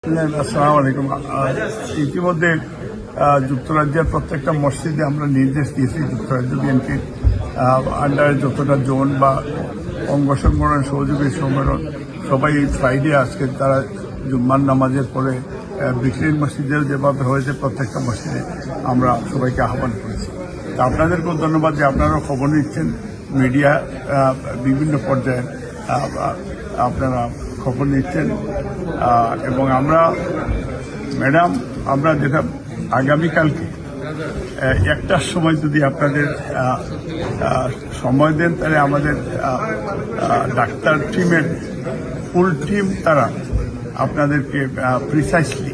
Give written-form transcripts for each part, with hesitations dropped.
আসসালামু আলাইকুম। ইতিমধ্যে যুক্তরাজ্যের প্রত্যেকটা মসজিদে আমরা নির্দেশ দিয়েছি যুক্তরাজ্য বিএনপির আন্ডারে যতটা জোন বা অঙ্গ সংগঠন সহযোগী সম্মেলন সবাই এই ফ্রাইডে আজকে তারা জুম্মার নামাজের পরে ব্রিকলিন মসজিদের যেভাবে হয়েছে প্রত্যেকটা মসজিদে আমরা সবাইকে আহ্বান করেছি। আপনাদেরকেও ধন্যবাদ যে আপনারাও খবর নিচ্ছেন, মিডিয়া বিভিন্ন পর্যায়ে আপনারা খবর নিচ্ছেন। এবং আমরা যেটা আগামীকালকে একটার সময় যদি আপনাদের সময় দেন তাহলে আমাদের ডাক্তার টিমের ফুল টিম তারা আপনাদেরকে প্রিসাইসলি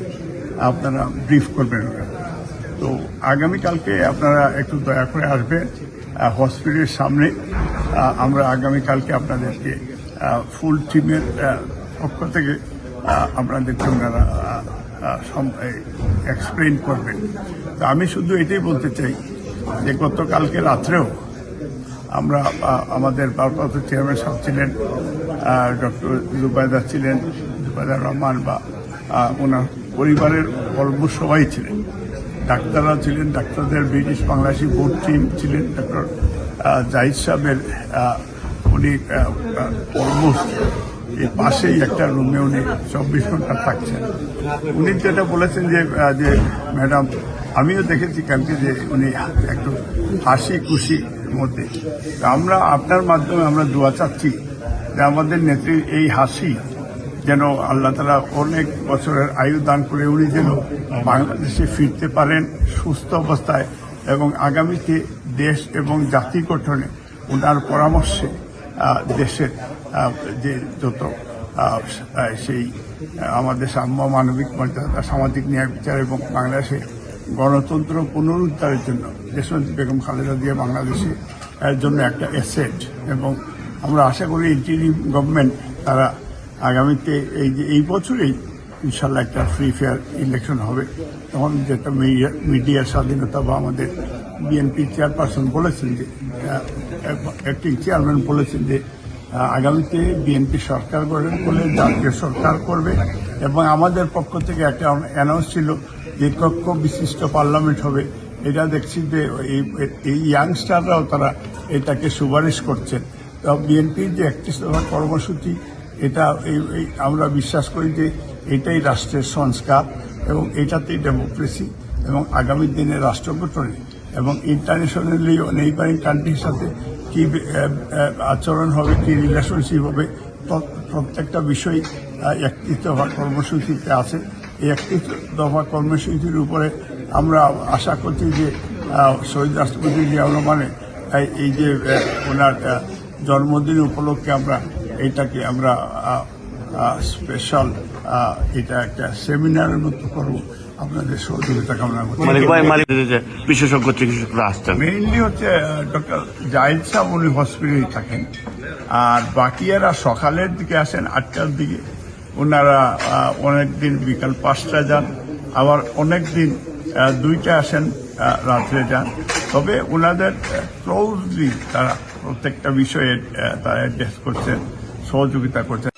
আপনারা ব্রিফ করবেন। তো আগামীকালকে আপনারা একটু দয়া করে আসবেন হসপিটালের সামনে। আমরা আগামীকালকে আপনাদেরকে ফুল টিমের পক্ষ থেকে আপনাদেরকে ওনারা এক্সপ্লেইন করবেন। তো আমি শুধু এটাই বলতে চাই যে গতকালকে রাত্রেও আমরা আমাদের ভারপ্রাপ্ত চেয়ারম্যান সাহেব ছিলেন, ডক্টর জুবাইদা ছিলেন, জুবাইদার রহমান বা ওনার পরিবারের অলমোস্ট সবাই ছিলেন, ডাক্তাররা ছিলেন, ডাক্তারদের ব্রিটিশ বাংলাদেশি বোর্ড টিম ছিলেন, ডক্টর জাহিদ সাহেবের উনি অলমোস্ট এই পাশেই একটা রুমে উনি 24 ঘন্টা থাকছেন। উনি যেটা বলেছেন যে ম্যাডাম আমিও দেখেছি কালকে যে উনি একটু হাসি খুশির মধ্যে। আমরা আপনার মাধ্যমে আমরা দোয়া চাচ্ছি যে আমাদের নেত্রীর এই হাসি যেন আল্লাহ তাআলা অনেক বছরের আয়ু দান করে উনি যেন বাংলাদেশে ফিরতে পারেন সুস্থ অবস্থায় এবং আগামীতে দেশ এবং জাতি গঠনে ওনার পরামর্শে দেশের যে যত সেই আমাদের সাম্য মানবিক মর্যাদা সামাজিক ন্যায় বিচার এবং বাংলাদেশে গণতন্ত্র পুনরুদ্ধারের জন্য দেশনেত্রী বেগম খালেদা জিয়া বাংলাদেশের জন্য একটা অ্যাসেট। এবং আমরা আশা করি ইন্টারিম গভর্নমেন্ট তারা আগামীতে এই বছরেই ইনশাল্লাহ একটা ফ্রি ফেয়ার ইলেকশন হবে। তখন যেটা মিডিয়ার স্বাধীনতা বা আমাদের বিএনপি চেয়ারপারসন বলেছেন যে অ্যাক্টিং চেয়ারম্যান বলেছেন যে আগামীতে বিএনপি সরকার গঠন করলে জাতীয় সরকার করবে এবং আমাদের পক্ষ থেকে একটা অ্যানাউন্স ছিল যে কক্ষ বিশিষ্ট পার্লামেন্ট হবে। এটা দেখছি যে এই ইয়াংস্টাররাও তারা এটাকে সুপারিশ করছেন। তো বিএনপির যে 31 দফা কর্মসূচি এটা আমরা বিশ্বাস করি যে এটাই রাষ্ট্রের সংস্কার এবং এটাতেই ডেমোক্রেসি এবং আগামী দিনে রাষ্ট্র গঠনে এবং ইন্টারন্যাশনালি নেইবারিং কান্ট্রির সাথে কি আচরণ হবে, কি রিলেশনশিপ হবে, প্রত্যেকটা বিষয় 31 দফা কর্মসূচিতে আছে। এই 31 দফা কর্মসূচির উপরে আমরা আশা করছি যে শহীদ রাষ্ট্রপতি জিয়াউর রহমানের এই যে ওনার জন্মদিন উপলক্ষে আমরা এইটাকে আমরা স্পেশাল এটা একটা সেমিনারের মতো করব। আপনাদের সহযোগিতা কামনা করছি। বিশেষজ্ঞ চিকিৎসকরা আসছেন, মেইনলি হচ্ছে ডক্টর জাহিদ সাহেব উনি হসপিটালে থাকেন, আর বাকিরা সকালের দিকে আসেন 8টার দিকে। ওনারা অনেকদিন বিকাল 5টায় যান, আবার অনেকদিন 2টায় আসেন, রাত্রে যান। তবে ওনাদের ক্লোজলি তারা প্রত্যেকটা বিষয়ে তারা অ্যাড্রেস করছেন, সহযোগিতা করছেন।